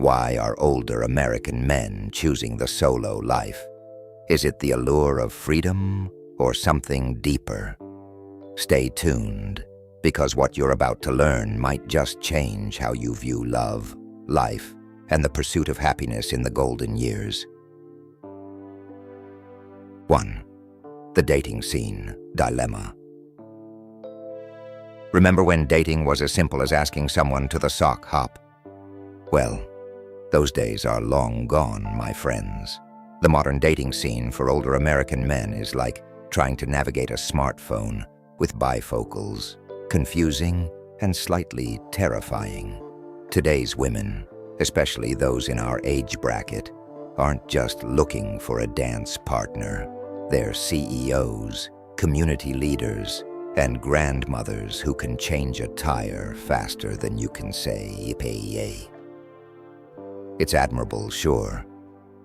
Why are older American men choosing the solo life? Is it the allure of freedom or something deeper? Stay tuned, because what you're about to learn might just change how you view love, life, and the pursuit of happiness in the golden years. 1. The dating scene dilemma. Remember when dating was as simple as asking someone to the sock hop? Well, those days are long gone, my friends. The modern dating scene for older American men is like trying to navigate a smartphone with bifocals, confusing and slightly terrifying. Today's women, especially those in our age bracket, aren't just looking for a dance partner. They're CEOs, community leaders, and grandmothers who can change a tire faster than you can say yippee. It's admirable, sure,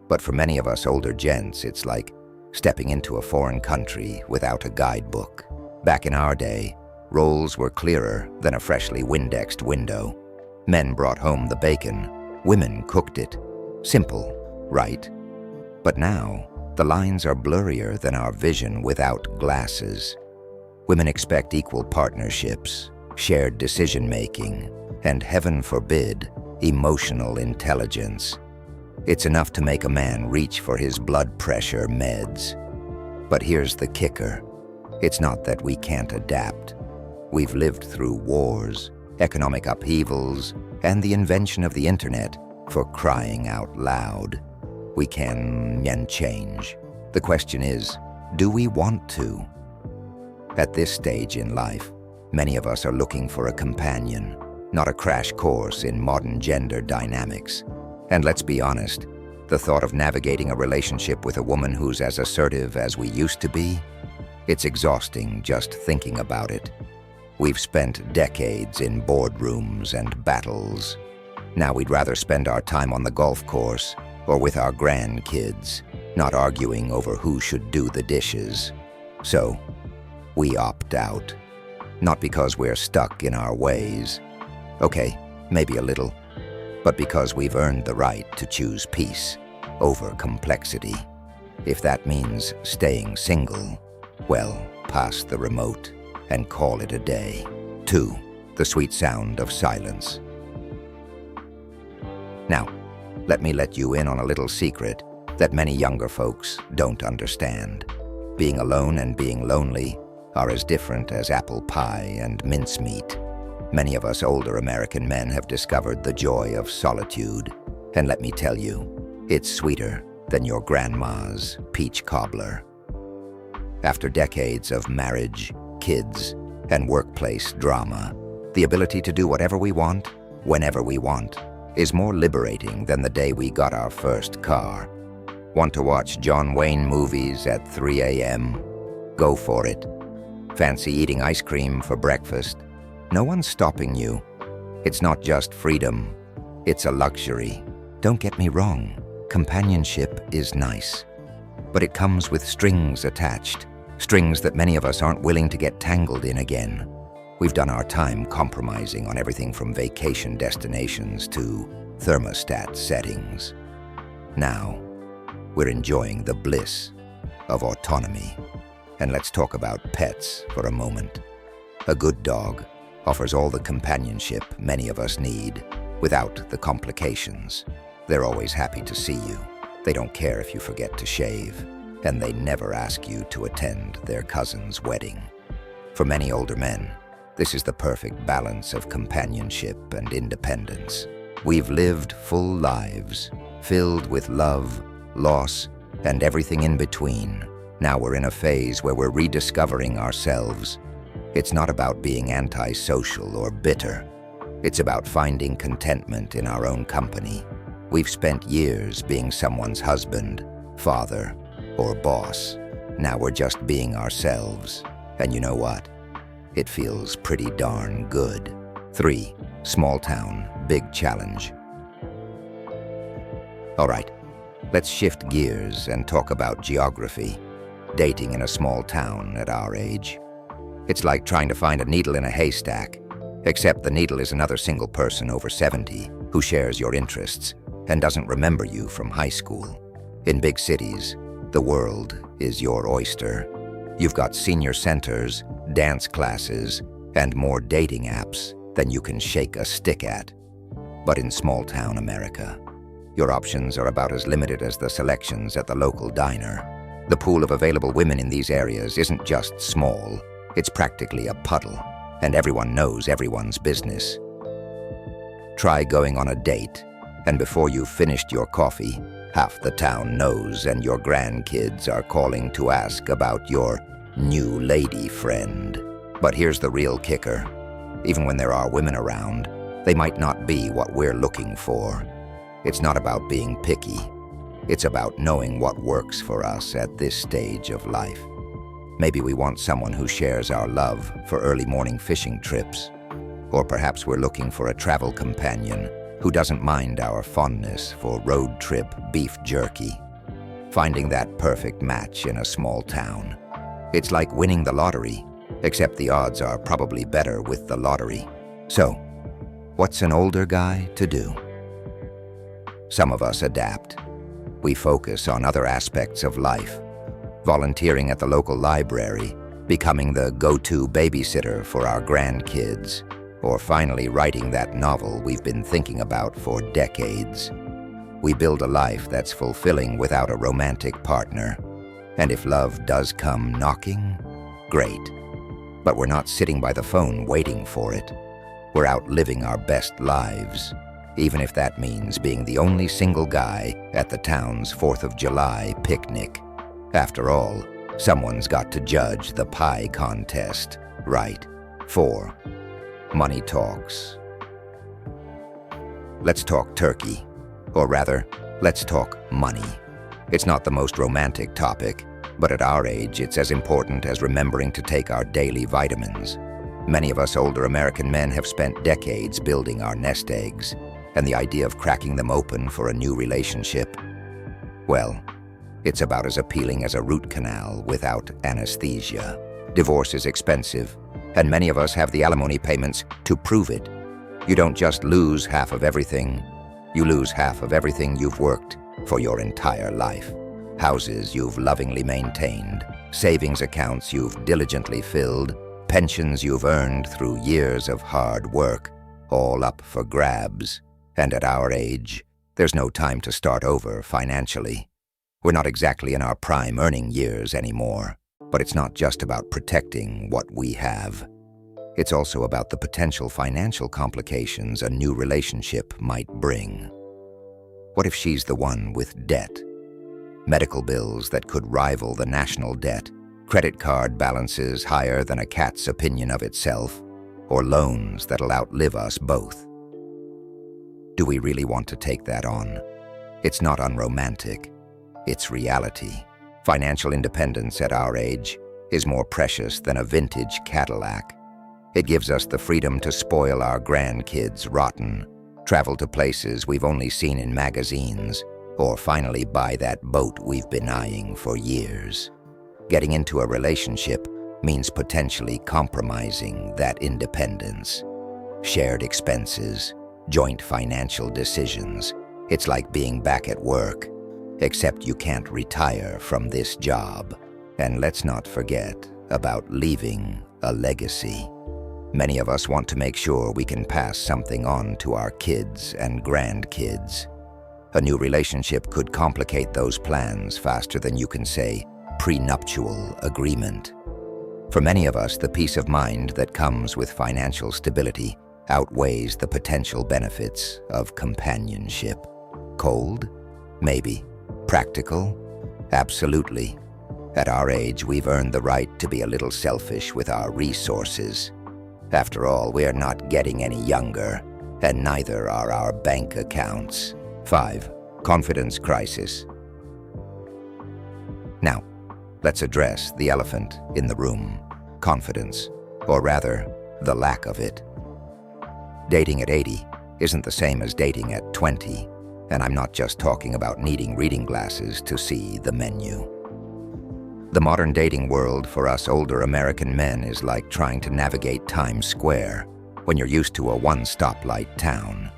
but for many of us older gents, it's like stepping into a foreign country without a guidebook. Back in our day, roles were clearer than a freshly Windexed window. Men brought home the bacon, women cooked it. Simple, right? But now, the lines are blurrier than our vision without glasses. Women expect equal partnerships, shared decision-making, and heaven forbid, emotional intelligence. It's enough to make a man reach for his blood pressure meds. But here's the kicker. It's not that we can't adapt. We've lived through wars, economic upheavals, and the invention of the internet, for crying out loud. We can change. The question is, do we want to? At this stage in life, many of us are looking for a companion, not a crash course in modern gender dynamics. And let's be honest, the thought of navigating a relationship with a woman who's as assertive as we used to be, it's exhausting just thinking about it. We've spent decades in boardrooms and battles. Now we'd rather spend our time on the golf course or with our grandkids, not arguing over who should do the dishes. So, we opt out. Not because we're stuck in our ways. Okay, maybe a little, but because we've earned the right to choose peace over complexity. If that means staying single, well, pass the remote and call it a day. 2. The sweet sound of silence. Now, let me let you in on a little secret that many younger folks don't understand. Being alone and being lonely are as different as apple pie and mincemeat. Many of us older American men have discovered the joy of solitude, and let me tell you, it's sweeter than your grandma's peach cobbler. After decades of marriage, kids, and workplace drama, the ability to do whatever we want, whenever we want, is more liberating than the day we got our first car. Want to watch John Wayne movies at 3 a.m.? Go for it. Fancy eating ice cream for breakfast? No one's stopping you. It's not just freedom, it's a luxury. Don't get me wrong, companionship is nice. But it comes with strings attached, strings that many of us aren't willing to get tangled in again. We've done our time compromising on everything from vacation destinations to thermostat settings. Now, we're enjoying the bliss of autonomy. And let's talk about pets for a moment. A good dog offers all the companionship many of us need without the complications. They're always happy to see you. They don't care if you forget to shave, and they never ask you to attend their cousin's wedding. For many older men, this is the perfect balance of companionship and independence. We've lived full lives, filled with love, loss, and everything in between. Now we're in a phase where we're rediscovering ourselves. It's not about being antisocial or bitter. It's about finding contentment in our own company. We've spent years being someone's husband, father, or boss. Now we're just being ourselves. And you know what? It feels pretty darn good. 3. Small town, big challenge. All right, let's shift gears and talk about geography. Dating in a small town at our age. It's like trying to find a needle in a haystack, except the needle is another single person over 70 who shares your interests. and doesn't remember you from high school. In big cities, the world is your oyster. You've got senior centers, dance classes, and more dating apps than you can shake a stick at. But in small-town America, your options are about as limited as the selections at the local diner. The pool of available women in these areas isn't just small, it's practically a puddle, and everyone knows everyone's business. Try going on a date, and before you've finished your coffee, half the town knows and your grandkids are calling to ask about your new lady friend. But here's the real kicker. Even when there are women around, they might not be what we're looking for. It's not about being picky. It's about knowing what works for us at this stage of life. Maybe we want someone who shares our love for early morning fishing trips. Or perhaps we're looking for a travel companion who doesn't mind our fondness for road trip beef jerky. Finding that perfect match in a small town. It's like winning the lottery, except the odds are probably better with the lottery. So, what's an older guy to do? Some of us adapt. We focus on other aspects of life, volunteering at the local library, becoming the go-to babysitter for our grandkids, or finally writing that novel we've been thinking about for decades. We build a life that's fulfilling without a romantic partner. And if love does come knocking, great. But we're not sitting by the phone waiting for it. We're out living our best lives, even if that means being the only single guy at the town's 4th of July picnic. After all, someone's got to judge the pie contest, right? 4. Money talks. Let's talk turkey. Or rather, let's talk money. It's not the most romantic topic, but at our age, it's as important as remembering to take our daily vitamins. Many of us older American men have spent decades building our nest eggs, and the idea of cracking them open for a new relationship, well, it's about as appealing as a root canal without anesthesia. Divorce is expensive, and many of us have the alimony payments to prove it. You don't just lose half of everything, you lose half of everything you've worked for your entire life. Houses you've lovingly maintained, savings accounts you've diligently filled, pensions you've earned through years of hard work, all up for grabs. And at our age, there's no time to start over financially. We're not exactly in our prime earning years anymore, but it's not just about protecting what we have. It's also about the potential financial complications a new relationship might bring. What if she's the one with debt? Medical bills that could rival the national debt, credit card balances higher than a cat's opinion of itself, or loans that'll outlive us both. Do we really want to take that on? It's not unromantic. It's reality. Financial independence at our age is more precious than a vintage Cadillac. It gives us the freedom to spoil our grandkids rotten, travel to places we've only seen in magazines, or finally buy that boat we've been eyeing for years. Getting into a relationship means potentially compromising that independence. Shared expenses, joint financial decisions. It's like being back at work, except you can't retire from this job. And let's not forget about leaving a legacy. Many of us want to make sure we can pass something on to our kids and grandkids. A new relationship could complicate those plans faster than you can say prenuptial agreement. For many of us, the peace of mind that comes with financial stability outweighs the potential benefits of companionship. Cold? Maybe. Practical? Absolutely. At our age, we've earned the right to be a little selfish with our resources. After all, we're not getting any younger, and neither are our bank accounts. 5. Confidence crisis. Now, let's address the elephant in the room, confidence, or rather, the lack of it. Dating at 80 isn't the same as dating at 20, and I'm not just talking about needing reading glasses to see the menu. The modern dating world for us older American men is like trying to navigate Times Square when you're used to a one-stoplight town.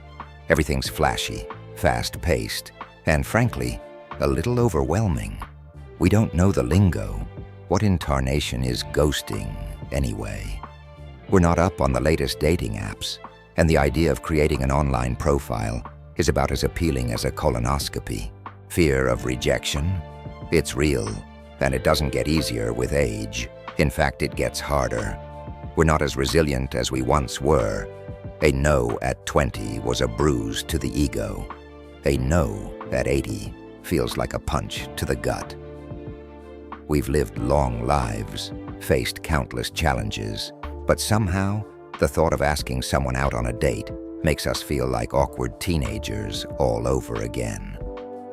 Everything's flashy, fast-paced, and frankly, a little overwhelming. We don't know the lingo. What in tarnation is ghosting, anyway? We're not up on the latest dating apps, and the idea of creating an online profile is about as appealing as a colonoscopy. Fear of rejection? It's real, and it doesn't get easier with age. In fact, it gets harder. We're not as resilient as we once were. A no at 20 was a bruise to the ego. A no at 80 feels like a punch to the gut. We've lived long lives, faced countless challenges, but somehow, the thought of asking someone out on a date makes us feel like awkward teenagers all over again.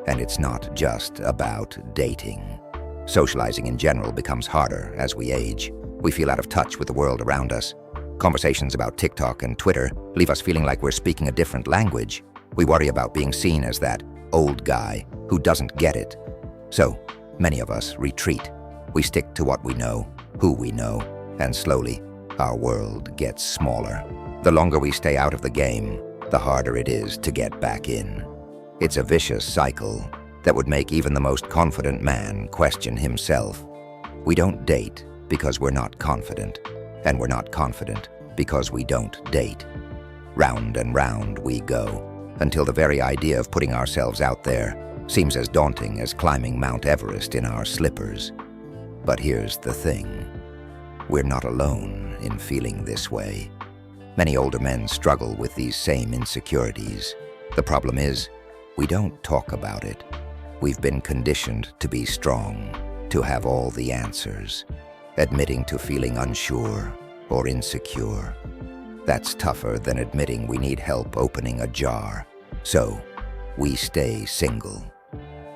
And it's not just about dating. Socializing in general becomes harder as we age. We feel out of touch with the world around us. Conversations about TikTok and Twitter leave us feeling like we're speaking a different language. We worry about being seen as that old guy who doesn't get it. So, many of us retreat. We stick to what we know, who we know, and slowly, our world gets smaller. The longer we stay out of the game, the harder it is to get back in. It's a vicious cycle that would make even the most confident man question himself. We don't date because we're not confident, and we're not confident because we don't date. Round and round we go, until the very idea of putting ourselves out there seems as daunting as climbing Mount Everest in our slippers. But here's the thing. We're not alone in feeling this way. Many older men struggle with these same insecurities. The problem is, we don't talk about it. We've been conditioned to be strong, to have all the answers. Admitting to feeling unsure or insecure, that's tougher than admitting we need help opening a jar. So, we stay single.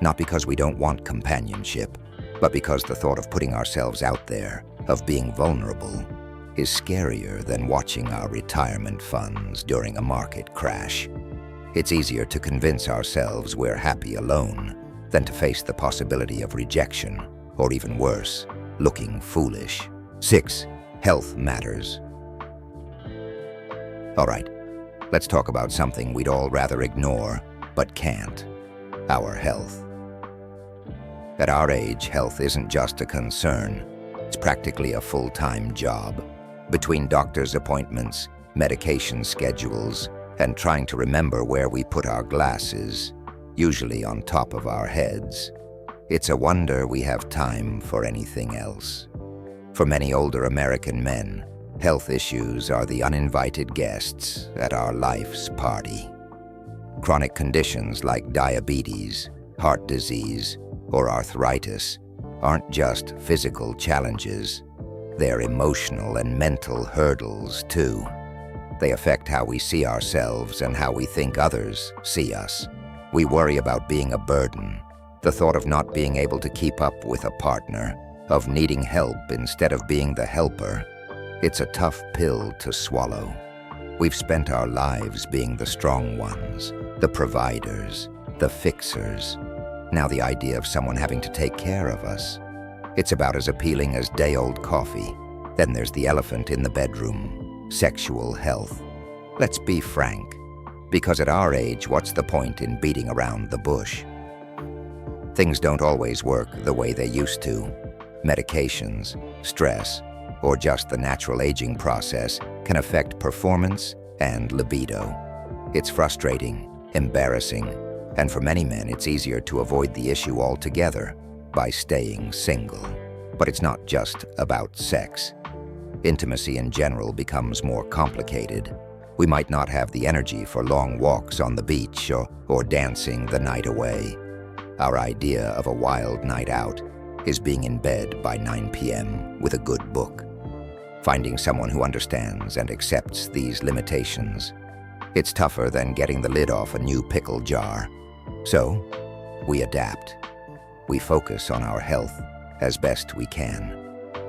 Not because we don't want companionship, but because the thought of putting ourselves out there, of being vulnerable, is scarier than watching our retirement funds during a market crash. It's easier to convince ourselves we're happy alone than to face the possibility of rejection, or even worse, looking foolish. 6. Health matters. All right, let's talk about something we'd all rather ignore, but can't. Our health. At our age, health isn't just a concern. It's practically a full-time job. Between doctor's appointments, medication schedules, and trying to remember where we put our glasses, usually on top of our heads, it's a wonder we have time for anything else. For many older American men, health issues are the uninvited guests at our life's party. Chronic conditions like diabetes, heart disease, or arthritis aren't just physical challenges. They're emotional and mental hurdles, too. They affect how we see ourselves and how we think others see us. We worry about being a burden, the thought of not being able to keep up with a partner, of needing help instead of being the helper. It's a tough pill to swallow. We've spent our lives being the strong ones, the providers, the fixers. Now the idea of someone having to take care of us, it's about as appealing as day-old coffee. Then there's the elephant in the bedroom, sexual health. Let's be frank, because at our age, what's the point in beating around the bush? Things don't always work the way they used to. Medications, stress, or just the natural aging process can affect performance and libido. It's frustrating, embarrassing, and for many men it's easier to avoid the issue altogether by staying single. But it's not just about sex. Intimacy in general becomes more complicated. We might not have the energy for long walks on the beach or dancing the night away. Our idea of a wild night out is being in bed by 9 p.m. with a good book. Finding someone who understands and accepts these limitations. It's tougher than getting the lid off a new pickle jar. So, we adapt. We focus on our health as best we can.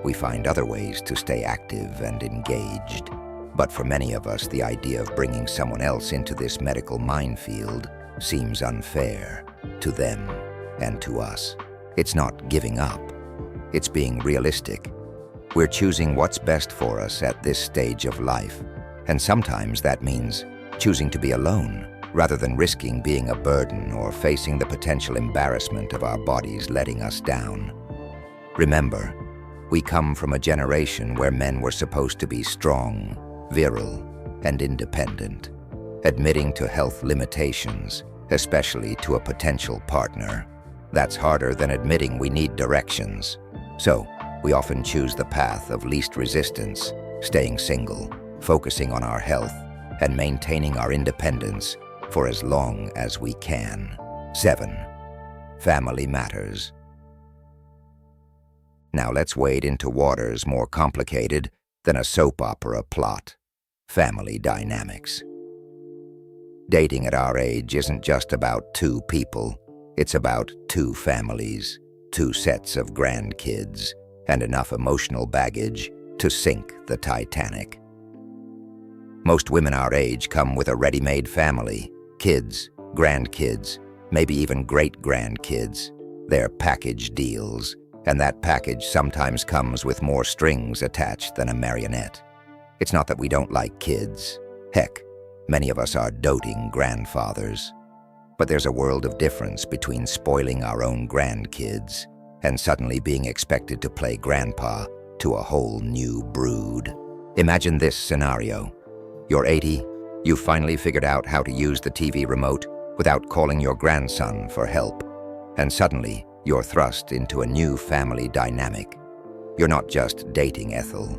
We find other ways to stay active and engaged. But for many of us, the idea of bringing someone else into this medical minefield seems unfair to them and to us. It's not giving up. It's being realistic. We're choosing what's best for us at this stage of life. And sometimes that means choosing to be alone, rather than risking being a burden or facing the potential embarrassment of our bodies letting us down. Remember, we come from a generation where men were supposed to be strong, virile, and independent, admitting to health limitations, especially to a potential partner. That's harder than admitting we need directions. So, we often choose the path of least resistance, staying single, focusing on our health, and maintaining our independence for as long as we can. 7. Family matters. Now let's wade into waters more complicated than a soap opera plot. Family dynamics. Dating at our age isn't just about two people. It's about two families, two sets of grandkids, and enough emotional baggage to sink the Titanic. Most women our age come with a ready-made family, kids, grandkids, maybe even great-grandkids. They're package deals, and that package sometimes comes with more strings attached than a marionette. It's not that we don't like kids. Heck, many of us are doting grandfathers. But there's a world of difference between spoiling our own grandkids and suddenly being expected to play grandpa to a whole new brood. Imagine this scenario. You're 80, you've finally figured out how to use the TV remote without calling your grandson for help, and suddenly you're thrust into a new family dynamic. You're not just dating Ethel.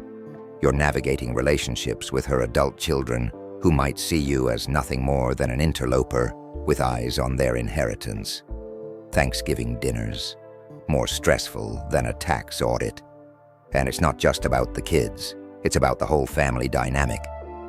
You're navigating relationships with her adult children who might see you as nothing more than an interloper with eyes on their inheritance. Thanksgiving dinners, more stressful than a tax audit. And it's not just about the kids, it's about the whole family dynamic.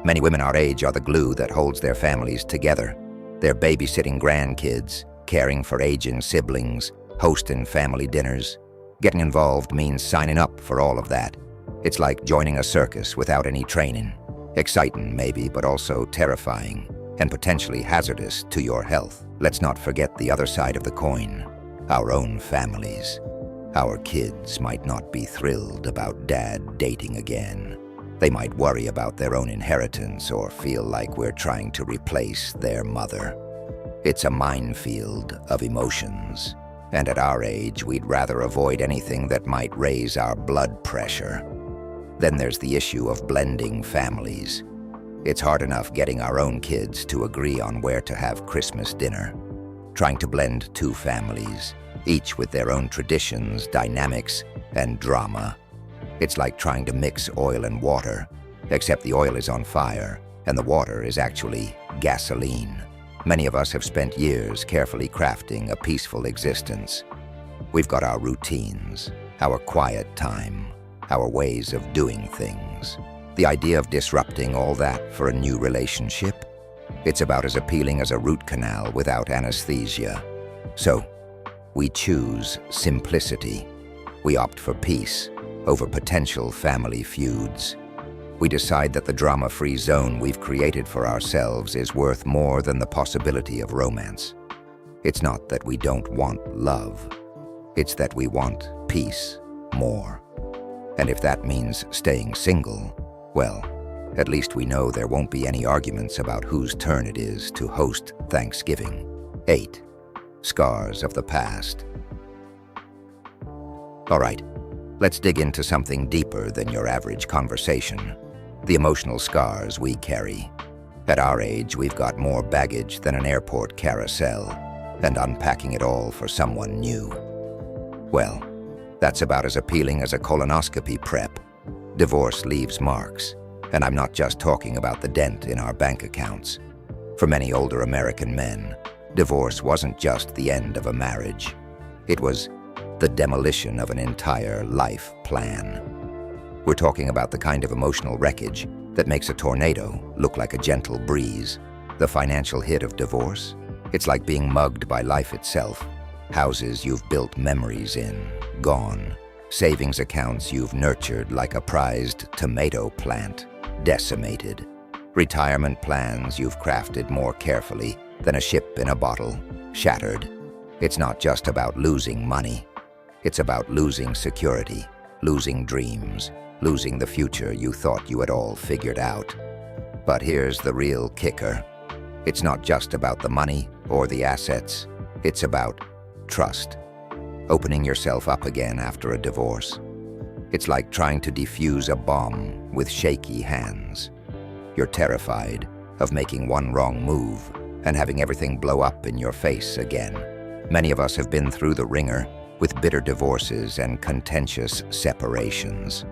Many women our age are the glue that holds their families together. They're babysitting grandkids, caring for aging siblings, hosting family dinners. Getting involved means signing up for all of that. It's like joining a circus without any training. Exciting maybe, but also terrifying and potentially hazardous to your health. Let's not forget the other side of the coin, our own families. Our kids might not be thrilled about dad dating again. They might worry about their own inheritance or feel like we're trying to replace their mother. It's a minefield of emotions, and at our age, we'd rather avoid anything that might raise our blood pressure. Then there's the issue of blending families. It's hard enough getting our own kids to agree on where to have Christmas dinner. Trying to blend two families, each with their own traditions, dynamics, and drama. It's like trying to mix oil and water, except the oil is on fire and the water is actually gasoline. Many of us have spent years carefully crafting a peaceful existence. We've got our routines, our quiet time, our ways of doing things. The idea of disrupting all that for a new relationship? It's about as appealing as a root canal without anesthesia. So, we choose simplicity. We opt for peace over potential family feuds. We decide that the drama-free zone we've created for ourselves is worth more than the possibility of romance. It's not that we don't want love. It's that we want peace more. And if that means staying single, well, at least we know there won't be any arguments about whose turn it is to host Thanksgiving. 8. Scars of the past. All right, let's dig into something deeper than your average conversation. The emotional scars we carry. At our age, we've got more baggage than an airport carousel, and unpacking it all for someone new. Well, that's about as appealing as a colonoscopy prep. Divorce leaves marks, and I'm not just talking about the dent in our bank accounts. For many older American men, divorce wasn't just the end of a marriage. It was the demolition of an entire life plan. We're talking about the kind of emotional wreckage that makes a tornado look like a gentle breeze. The financial hit of divorce? It's like being mugged by life itself. Houses you've built memories in, gone. Savings accounts you've nurtured like a prized tomato plant, decimated. Retirement plans you've crafted more carefully than a ship in a bottle, shattered. It's not just about losing money. It's about losing security, losing dreams, losing the future you thought you had all figured out. But here's the real kicker. It's not just about the money or the assets. It's about trust. Opening yourself up again after a divorce. It's like trying to defuse a bomb with shaky hands. You're terrified of making one wrong move and having everything blow up in your face again. Many of us have been through the ringer with bitter divorces and contentious separations.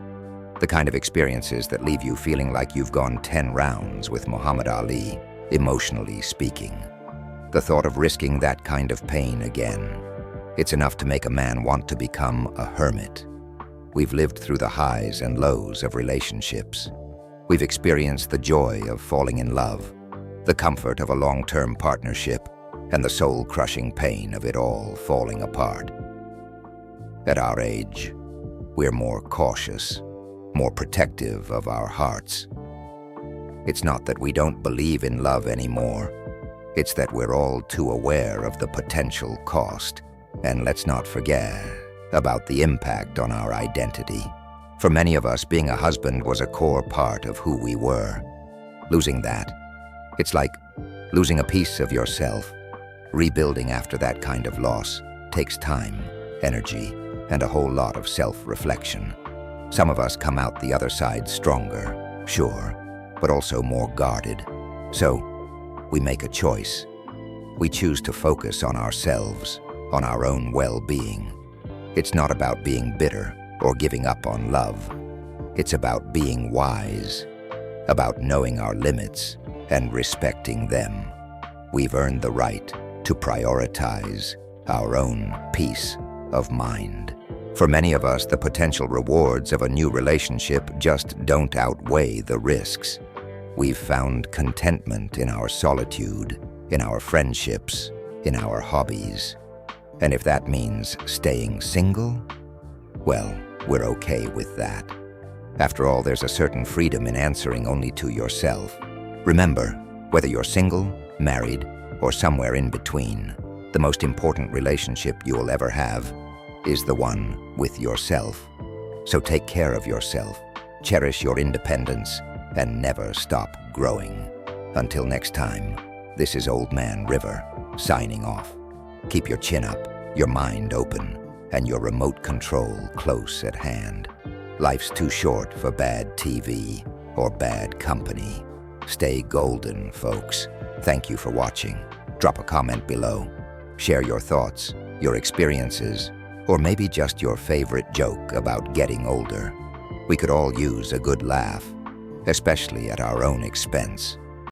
The kind of experiences that leave you feeling like you've gone 10 rounds with Muhammad Ali, emotionally speaking. The thought of risking that kind of pain again, it's enough to make a man want to become a hermit. We've lived through the highs and lows of relationships. We've experienced the joy of falling in love, the comfort of a long-term partnership, and the soul-crushing pain of it all falling apart. At our age, we're more cautious, more protective of our hearts. It's not that we don't believe in love anymore. It's that we're all too aware of the potential cost. And let's not forget about the impact on our identity. For many of us, being a husband was a core part of who we were. Losing that, it's like losing a piece of yourself. Rebuilding after that kind of loss takes time, energy, and a whole lot of self-reflection. Some of us come out the other side stronger, sure, but also more guarded. So, we make a choice. We choose to focus on ourselves, on our own well-being. It's not about being bitter or giving up on love. It's about being wise, about knowing our limits and respecting them. We've earned the right to prioritize our own peace of mind. For many of us, the potential rewards of a new relationship just don't outweigh the risks. We've found contentment in our solitude, in our friendships, in our hobbies. And if that means staying single, well, we're okay with that. After all, there's a certain freedom in answering only to yourself. Remember, whether you're single, married, or somewhere in between, the most important relationship you'll ever have is the one with yourself. So take care of yourself, cherish your independence, and never stop growing. Until next time, this is Old Man River, signing off. Keep your chin up, your mind open, and your remote control close at hand. Life's too short for bad TV or bad company. Stay golden, folks. Thank you for watching. Drop a comment below. Share your thoughts, your experiences, or maybe just your favorite joke about getting older. We could all use a good laugh, especially at our own expense.